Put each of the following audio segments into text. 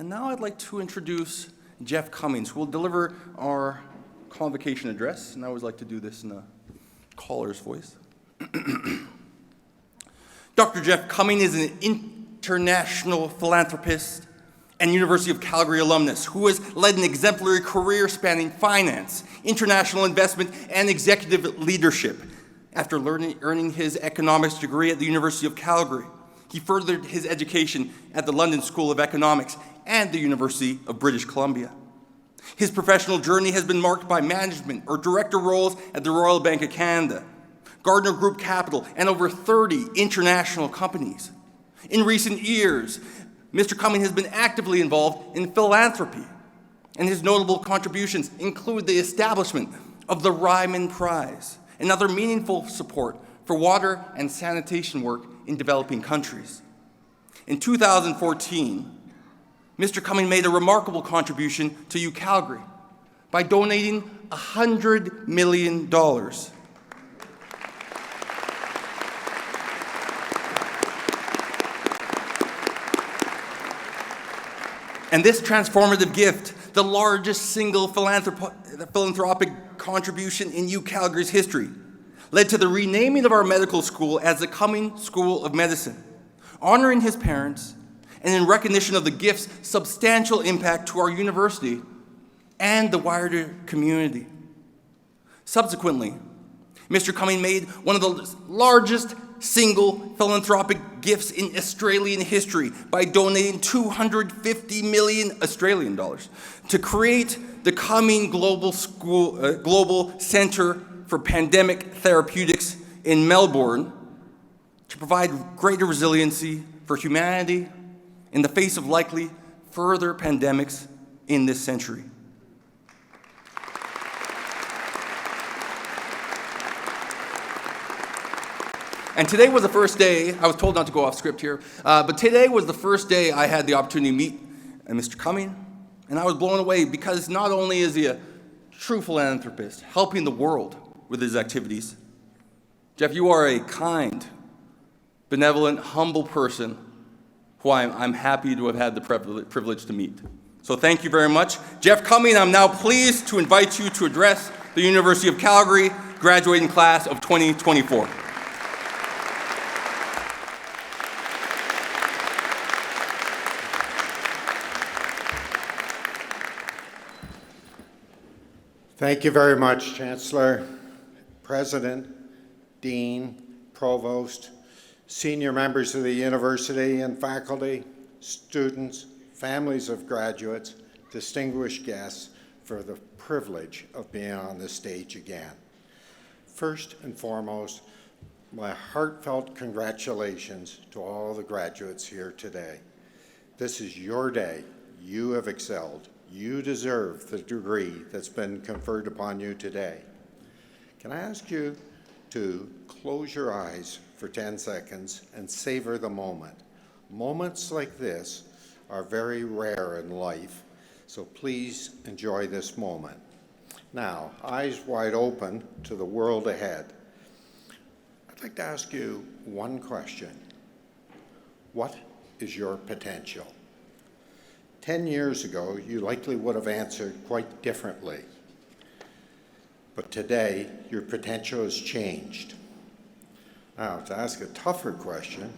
And now I'd like to introduce Geoff Cumming, who will deliver our Convocation address. And I always like to do this in a caller's voice. Dr. Geoff Cumming is an international philanthropist and University of Calgary alumnus who has led an exemplary career spanning finance, international investment, and executive leadership. After earning his economics degree at the University of Calgary, he furthered his education at the London School of Economics and the University of British Columbia. His professional journey has been marked by management or director roles at the Royal Bank of Canada, Gardner Group Capital, and over 30 international companies. In recent years, Mr. Cumming has been actively involved in philanthropy, and his notable contributions include the establishment of the Ryman Prize and other meaningful support for water and sanitation work in developing countries. In 2014, Mr. Cumming made a remarkable contribution to UCalgary by donating $100 million. And this transformative gift, the largest single philanthropic contribution in UCalgary's history, led to the renaming of our medical school as the Cumming School of Medicine, honoring his parents and in recognition of the gift's substantial impact to our university and the wider community. Subsequently, Mr. Cumming made one of the largest single philanthropic gifts in Australian history by donating 250 million Australian dollars to create the Cumming Global Centre for Pandemic Therapeutics in Melbourne to provide greater resiliency for humanity in the face of likely further pandemics in this century. And today was the first day, I was told not to go off script here, but today was the first day I had the opportunity to meet Mr. Cumming, and I was blown away because not only is he a true philanthropist, helping the world with his activities, Geoff, you are a kind, benevolent, humble person who I'm happy to have had the privilege to meet. So thank you very much. Geoff Cumming, I'm now pleased to invite you to address the University of Calgary graduating class of 2024. Thank you very much, Chancellor, President, Dean, Provost, senior members of the university and faculty, students, families of graduates, distinguished guests, for the privilege of being on this stage again. First and foremost, my heartfelt congratulations to all the graduates here today. This is your day. You have excelled. You deserve the degree that's been conferred upon you today. Can I ask you to close your eyes for 10 seconds and savor the moment? Moments like this are very rare in life, so please enjoy this moment. Now, eyes wide open to the world ahead. I'd like to ask you one question. What is your potential? 10 years ago, you likely would have answered quite differently. But today, your potential has changed. Now, to ask a tougher question,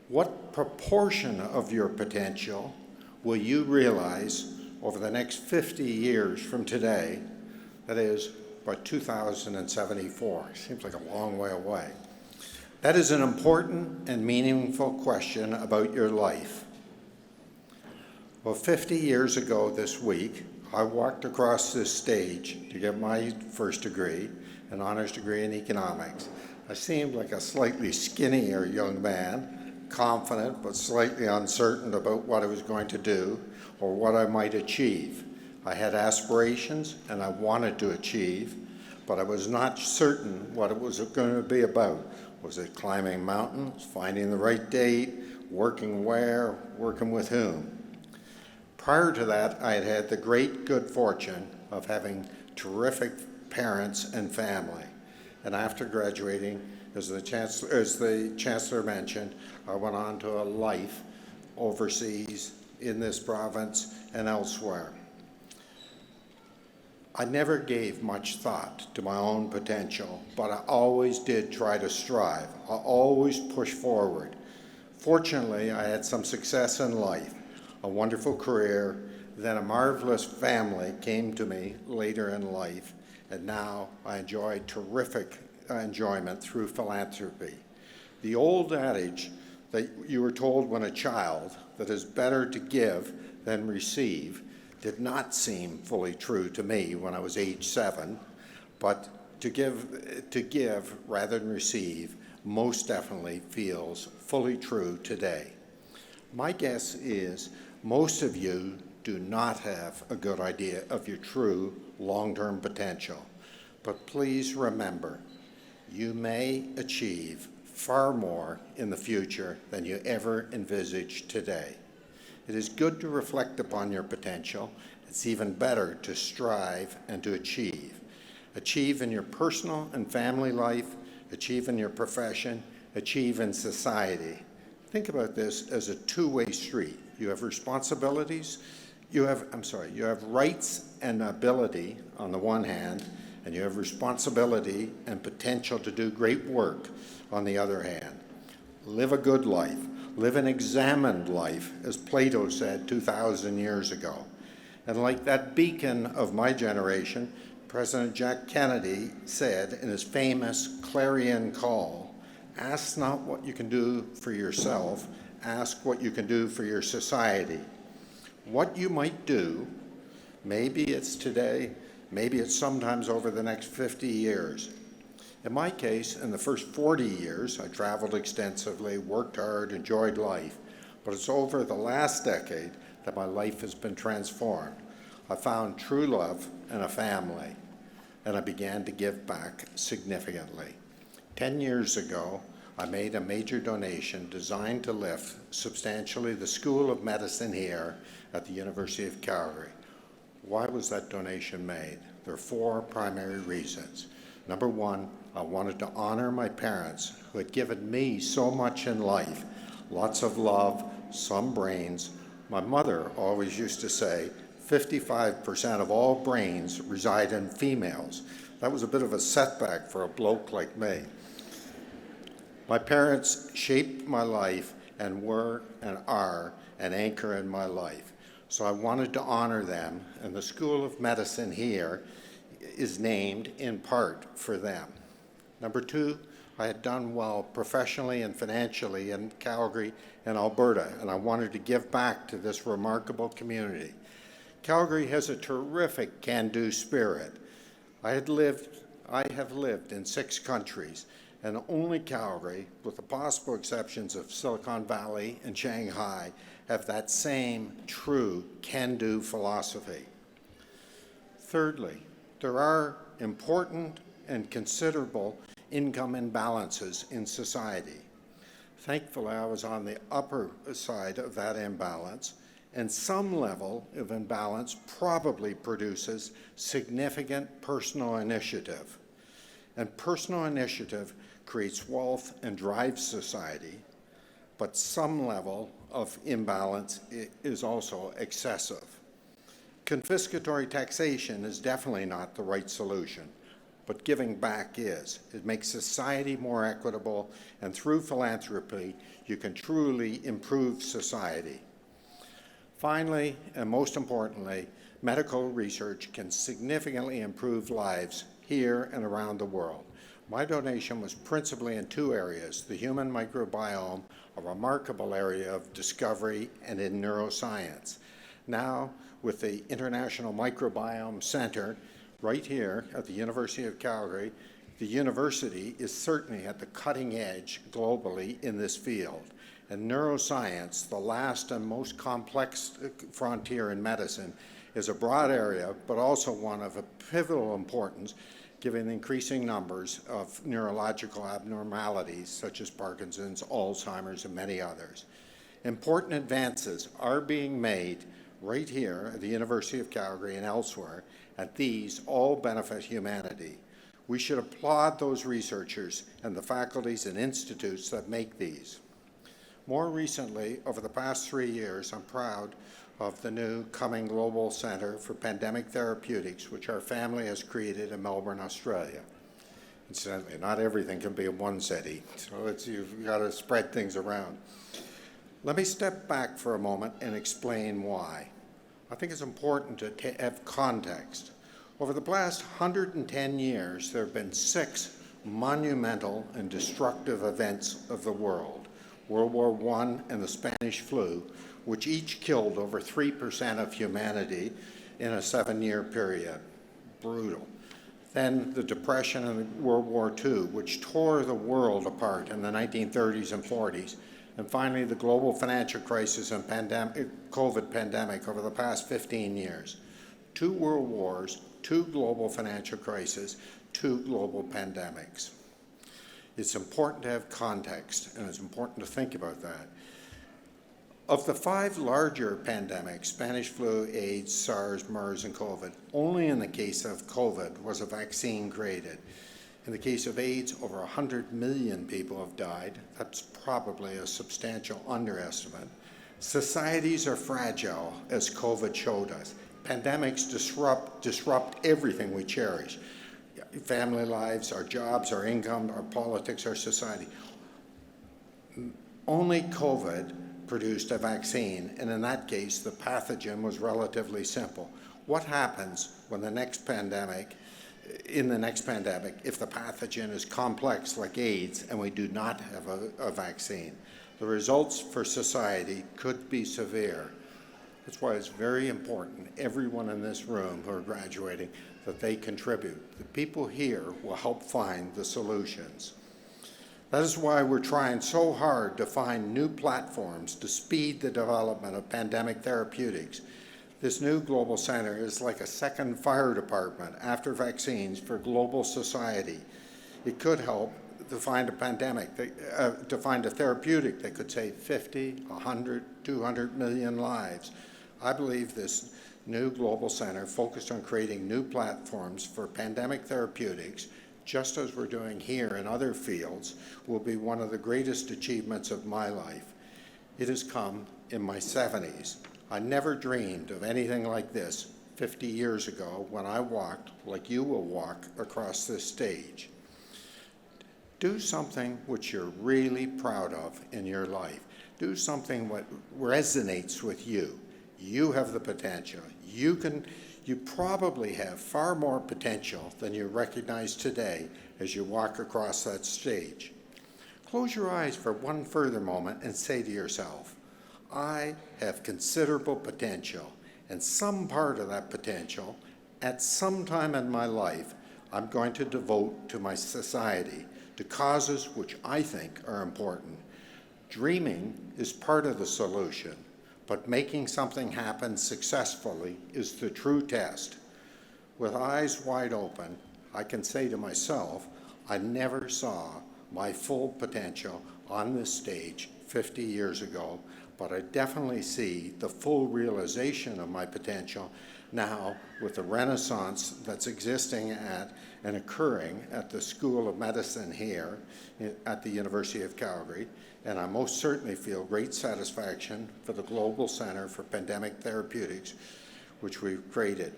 what proportion of your potential will you realize over the next 50 years from today? That is, by 2074. Seems like a long way away. That is an important and meaningful question about your life. Well, 50 years ago this week, I walked across this stage to get my first degree, an honors degree in economics. I seemed like a slightly skinnier young man, confident but slightly uncertain about what I was going to do or what I might achieve. I had aspirations and I wanted to achieve, but I was not certain what it was going to be about. Was it climbing mountains, finding the right date, working where, working with whom? Prior to that, I had had the great good fortune of having terrific parents and family. And after graduating, as the Chancellor mentioned, I went on to a life overseas in this province and elsewhere. I never gave much thought to my own potential, but I always did try to strive. I always pushed forward. Fortunately, I had some success in life, a wonderful career, then a marvelous family came to me later in life, and now I enjoy terrific enjoyment through philanthropy. The old adage that you were told when a child that it's better to give than receive did not seem fully true to me when I was age 7, but to give rather than receive most definitely feels fully true today. My guess is most of you do not have a good idea of your true long-term potential, but please remember, you may achieve far more in the future than you ever envisaged today. It is good to reflect upon your potential. It's even better to strive and to achieve. Achieve in your personal and family life, achieve in your profession, achieve in society. Think about this as a two-way street. You have responsibilities, you have rights and ability on the one hand, and you have responsibility and potential to do great work on the other hand. Live a good life. Live an examined life, as Plato said 2,000 years ago. And like that beacon of my generation, President Jack Kennedy said in his famous clarion call, ask not what you can do for yourself, ask what you can do for your society. What you might do, maybe it's today, maybe it's sometimes over the next 50 years. In my case, in the first 40 years, I traveled extensively, worked hard, enjoyed life. But it's over the last decade that my life has been transformed. I found true love and a family, and I began to give back significantly. 10 years ago, I made a major donation designed to lift substantially the School of Medicine here at the University of Calgary. Why was that donation made? There are 4 primary reasons. Number 1, I wanted to honor my parents who had given me so much in life, lots of love, some brains. My mother always used to say, 55% of all brains reside in females. That was a bit of a setback for a bloke like me. My parents shaped my life and were and are an anchor in my life. So I wanted to honor them, and the School of Medicine here is named in part for them. Number 2, I had done well professionally and financially in Calgary and Alberta, and I wanted to give back to this remarkable community. Calgary has a terrific can-do spirit. I have lived in 6 countries, and only Calgary, with the possible exceptions of Silicon Valley and Shanghai, have that same true can-do philosophy. Thirdly, there are important and considerable income imbalances in society. Thankfully, I was on the upper side of that imbalance, and some level of imbalance probably produces significant personal initiative. And personal initiative creates wealth and drives society, but some level of imbalance is also excessive. Confiscatory taxation is definitely not the right solution, but giving back is. It makes society more equitable, and through philanthropy, you can truly improve society. Finally, and most importantly, medical research can significantly improve lives here and around the world. My donation was principally in 2 areas: the human microbiome, a remarkable area of discovery, and in neuroscience. Now, with the International Microbiome Center right here at the University of Calgary, the university is certainly at the cutting edge globally in this field. And neuroscience, the last and most complex frontier in medicine, is a broad area, but also one of a pivotal importance given the increasing numbers of neurological abnormalities such as Parkinson's, Alzheimer's, and many others. Important advances are being made right here at the University of Calgary and elsewhere, and these all benefit humanity. We should applaud those researchers and the faculties and institutes that make these. More recently, over the past 3 years, I'm proud of the new Cumming Global Centre for Pandemic Therapeutics, which our family has created in Melbourne, Australia. Incidentally, not everything can be in one city, so you've got to spread things around. Let me step back for a moment and explain why. I think it's important to have context. Over the past 110 years, there have been 6 monumental and destructive events of the world: World War I and the Spanish flu, which each killed over 3% of humanity in a 7-year period. Brutal. Then the Depression and World War II, which tore the world apart in the 1930s and 40s. And finally, the global financial crisis and COVID pandemic over the past 15 years. 2 world wars, 2 global financial crises, 2 global pandemics. It's important to have context, and it's important to think about that. Of the 5 larger pandemics, Spanish flu, AIDS, SARS, MERS, and COVID, only in the case of COVID was a vaccine created. In the case of AIDS, over 100 million people have died. That's probably a substantial underestimate. Societies are fragile, as COVID showed us. Pandemics disrupt everything we cherish. Family lives, our jobs, our income, our politics, our society. Only COVID produced a vaccine, and in that case, the pathogen was relatively simple. What happens when in the next pandemic, if the pathogen is complex like AIDS and we do not have a vaccine? The results for society could be severe. That's why it's very important, everyone in this room who are graduating, that they contribute. The people here will help find the solutions. That is why we're trying so hard to find new platforms to speed the development of pandemic therapeutics. This new global center is like a second fire department after vaccines for global society. It could help to find a therapeutic that could save 50, 100, 200 million lives. I believe this new global center focused on creating new platforms for pandemic therapeutics, just as we're doing here in other fields, will be one of the greatest achievements of my life. It has come in my 70s. I never dreamed of anything like this 50 years ago when I walked, like you will walk, across this stage. Do something which you're really proud of in your life. Do something what resonates with you. You have the potential. You probably have far more potential than you recognize today as you walk across that stage. Close your eyes for one further moment and say to yourself, I have considerable potential, and some part of that potential, at some time in my life, I'm going to devote to my society, to causes which I think are important. Dreaming is part of the solution, but making something happen successfully is the true test. With eyes wide open, I can say to myself, I never saw my full potential on this stage 50 years ago, but I definitely see the full realization of my potential now with the renaissance that's existing at and occurring at the School of Medicine here at the University of Calgary. And I most certainly feel great satisfaction for the Global Center for Pandemic Therapeutics, which we've created,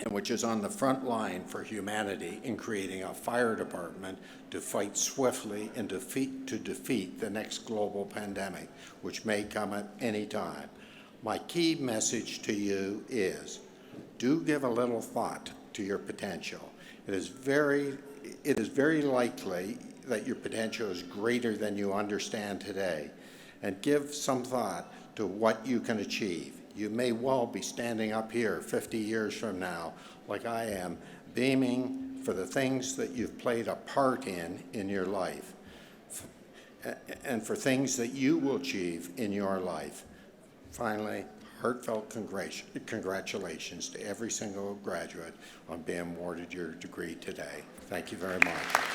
and which is on the front line for humanity in creating a fire department to fight swiftly and to defeat the next global pandemic, which may come at any time. My key message to you is, do give a little thought to your potential. It is very likely that your potential is greater than you understand today, and give some thought to what you can achieve. You may well be standing up here 50 years from now, like I am, beaming for the things that you've played a part in your life, and for things that you will achieve in your life. Finally, heartfelt congratulations to every single graduate on being awarded your degree today. Thank you very much.